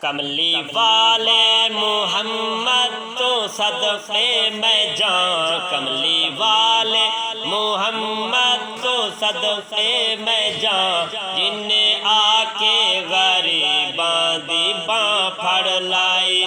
कमली वाले मोहम्मद तो सदक़े में जान, कमली वाले मोहम्मद तो सदक़े में जान, जिन्ने आके गरीबां दी बाँ फड़ लाई।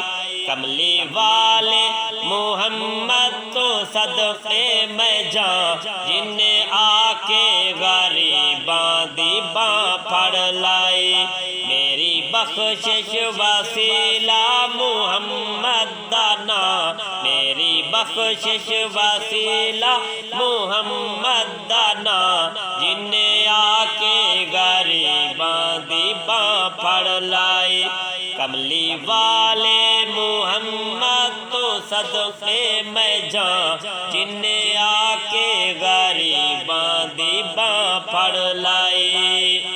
कमली वाले मोहम्मद तो सदक़े में जान, जिन्ने आके गरीबां दी बाँ फड़ लाई। मेरी बख्शिश वसीला मुहम्मद दा नाम, मेरी बख्शिश वसीला मुहम्मद दा नाम, जिन्ने आके गरीबां दी बाँ फड़ लाई। कमली वाले मुहम्मद तो सदक़े में जान, जिन्ने आके गरीबां दी बाँ फड़ लाई।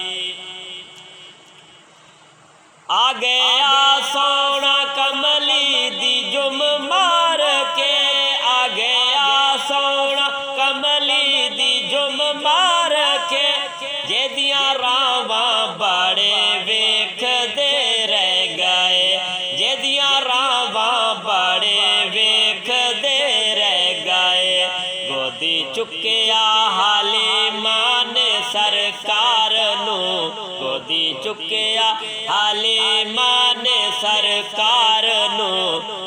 आ गया सोना कमली दी जुम मार के, आ गया सोना कमली दी जुम मार के, जेदियां रावां बड़े वेख दे रह गए, जेदियां रावां बड़े वेख दे रह गए। गोदी चुकिया हालिमा ने सरकार नू, गोदी चुकिया हालिमा ने सरकार नू,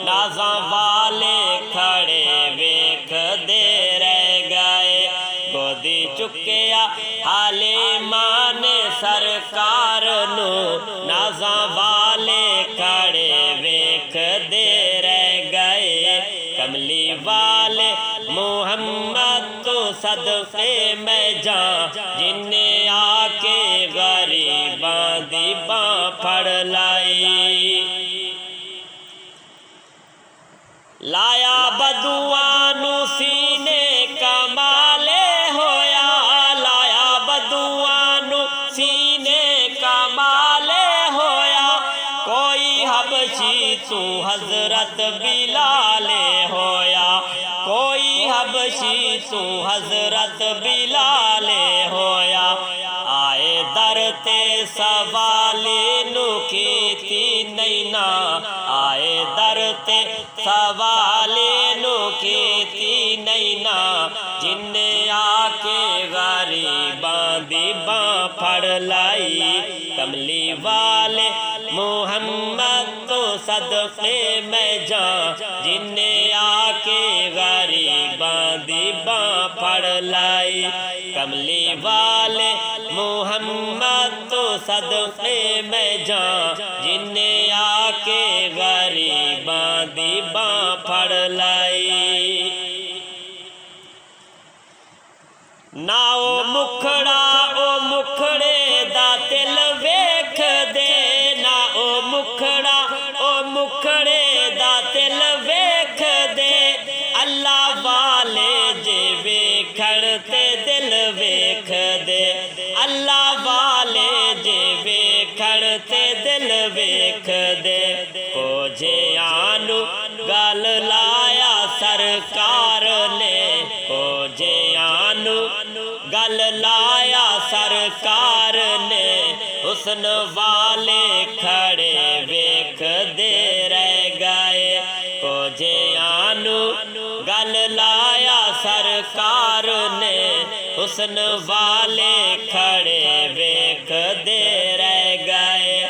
नाज़ां वाले खड़े वेख दे रह गए। गोदी चुकिया हालिमा ने सरकार नू, नाज़ां वाले खड़े वेख दे रह गए। कमली वाले मोहम्मद तो सदक़े में जान, जिन्ने आके गरीबां दी बाँ फड़ लाई। लाया बदुआं नू सीने कमाले होया, लाया बदुआं नू सीने कमाले होया। कोई हबशी तू हजरत बिलाले होया, कोई हबशी तू हजरत बिलाले होया। आए दर ते सवाले नू कीती नैना, आए दर ते सवाले नू कीती नैना, जिन्ने आके गरीबां दी बाँ फड़ लाई। कमली वाले मोहम्मद तो सदक़े में जान, जिन्ने आके गरीबां दी बाँ फड़ लाई। कमली वाले मोहम्मद तो सदक़े में जान, जिन्ने आके गरीबां दी बाँ फड़ लाई। ना ओ मुखड़ा ओ मुखड़े दा तिल वेख दे, ना ओ मुखड़ा ओ मुखड़े दा तिल वेख दे। अल्लाह वाले जे वेखण ते दिल वेख दे, अल्लाह वाले जे वेखण ते दिल वेख दे। ओ जे आनू गल लाया सरकार ने, ओ जे आनू गल लाया सरकार ने, हुस्न वाले खड़े वेख दे रह गए। ओ जे आनू गल लाया सरकार ने, हुस्न वाले खड़े वेख दे रह गए।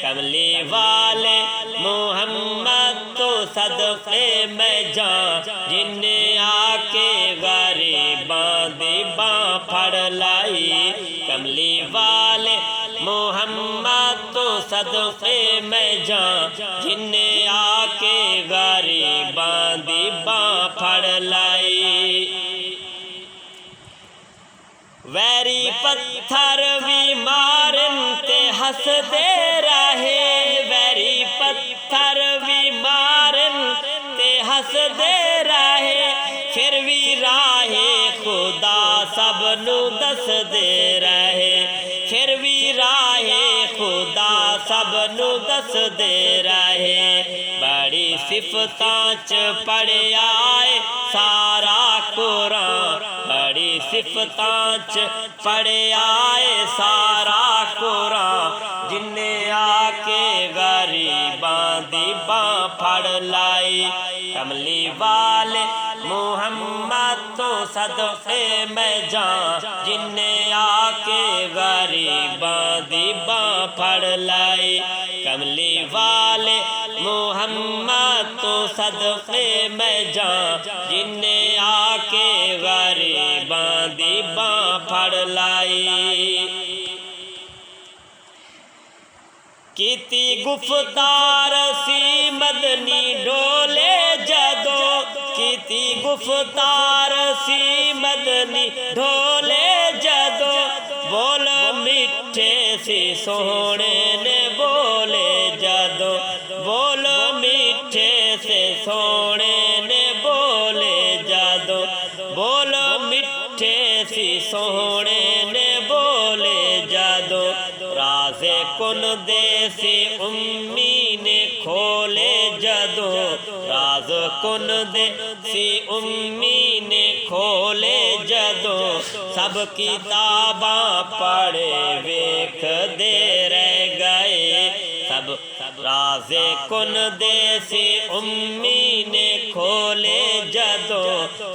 कमली वाले मोहम्मद तो सदक़े में जान, जिन्ने आके गरीबां दी बाँ फड़ लाई। कमली वाले मोहम्मद तो सदक़े में जान, जिन्ने आके गरीबां दी बाँ फड़ लाई। वैरी पत्थर भी मारन ते हंसदे रहे, वैरी पत्थर भी मारन ते हंसदे रहे। फिर भी राहे खुदा सबनू दसदे रहे, फिर भी राहे खुदा सबनू दसदे रहे। बड़ी सिफतां च पढ़िया है सारा कुरान, बड़ी सिफतां च पढ़िया है सारा कुरान, जिन्ने आके गरीब लाई। कमली वाले मुहम्मद तो सदके में जान, जिन्ने आके गरीबां दी बां फड़ लाई। कमली वाले मुहम्मद तो सदके में जान, जिन्ने आके गरीबां दी बां फड़ लाई। कीती गुफ्तार सी मदनी ढोले जदो, कीती गुफ्तार सी मदनी ढोले जदो, बोल मिठे सी सोहणे ने बोले जदो, बोल मिठे से सोहणे ने बोले जदो, बोल मिठे सी सोहणे ने बोले जदो। राज़े कुन देसी उम्मी ने खोले जदो, राज कुन देसी उम्मी ने खोले जदो, सब किताबां पढ़े वेख दे रह गए। सब राज़े कुन देसी उम्मी ने खोले जदो,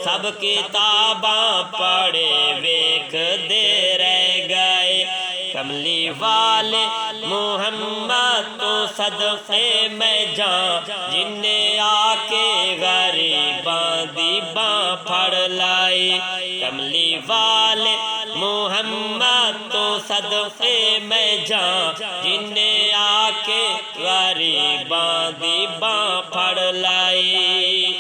सब किताबां पढ़े वेख दे रह गए। कमली वाले मुहम्मद तो सदके में जान, जिन्ने आके गरीबां दी बां फड़ लाई। कमली वाले मुहम्मद तो सदके में जान, जिन्ने आके गरीबां दी बां फड़ लाई।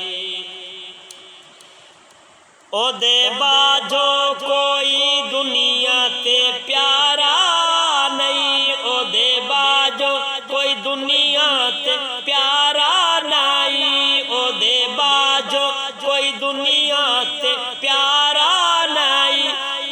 ओदे बाजो कोई दुनिया ते प्यारा नहीं, ओदे बाजो कोई दुनिया ते प्यारा नहीं, ओदे बाजो कोई दुनिया ते प्यारा नहीं,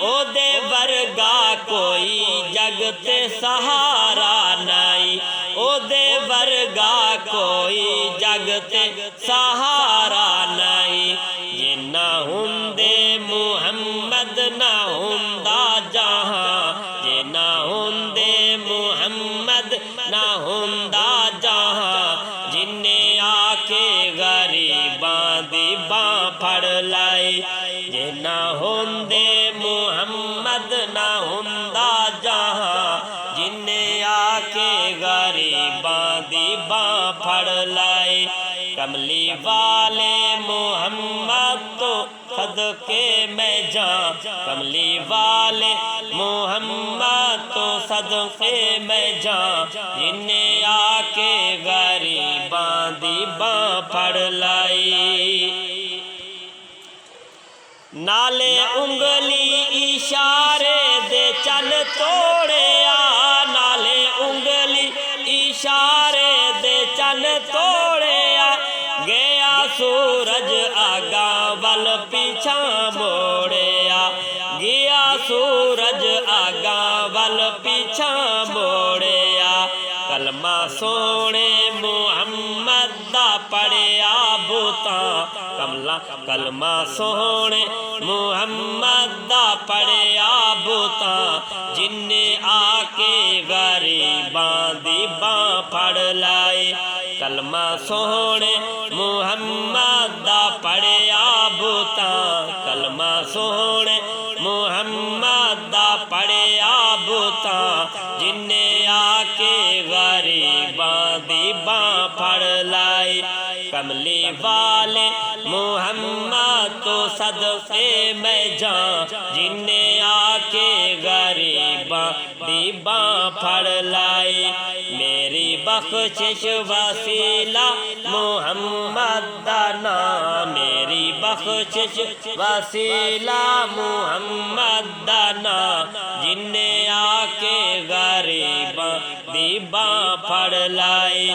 ओदे वर्गा कोई जग ते सहारा नहीं, ओदे वर्गा कोई जग ते सहारा नहीं। ये ना हुंदे मुहम्मद ना हुंदा जहां, ये ना हुंदे मुहम्मद ना हुंदा जहां, जिन्ने आके गरीबां दी बां फड़ लाई। ये ना हुंदे मुहम्मद ना हुंदा जहां, जिन्ने आके गरीबां दी बां फड़ लाई। कमली वाले मुहम्मद तो सदके में जान, कमली वाले मुहम्मद तो सदके में जान, जिन्ने आके गरीबां दी बां फड़ लाई। नाले उंगली इशारे दे चल तोड़िया, नाले उंगली इशारे दे चल तोड़िया, गया सूरज आगा वल पीछा मोड़िया, गया सूरज आगा वल पीछा मोड़िया। कलमा सोने मुहम्मद दा पढ़िया बूता, कमला कलमा सोने मुहम्मद दा पढ़िया बूता, जिन्ने आके गरीबां दी बां फड़ लाई। कलमा सोने मुहम्मद दा पढ़िया बूता, कलमा सोने मुहम्मद दा पढ़िया बूता, जिन्ने आके गरीबां दी बां फड़ लाई। कमली वाले मुहम्मद तो सदके में जान, जिन्ने आके गरीबां दी बां फड़ लाई। मेरी बख्शिश वसीला मुहम्मद दा नाम, मेरी बख्शिश वसीला मुहम्मद दा नाम, जिन्ने आके गरीबां दी बां फड़ लाई।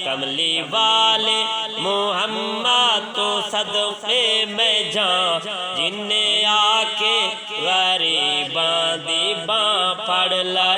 कमली वाले मुहम्मद तो सदके में जान, जिन्ने आके गरीबां दी बां फड़ लाई।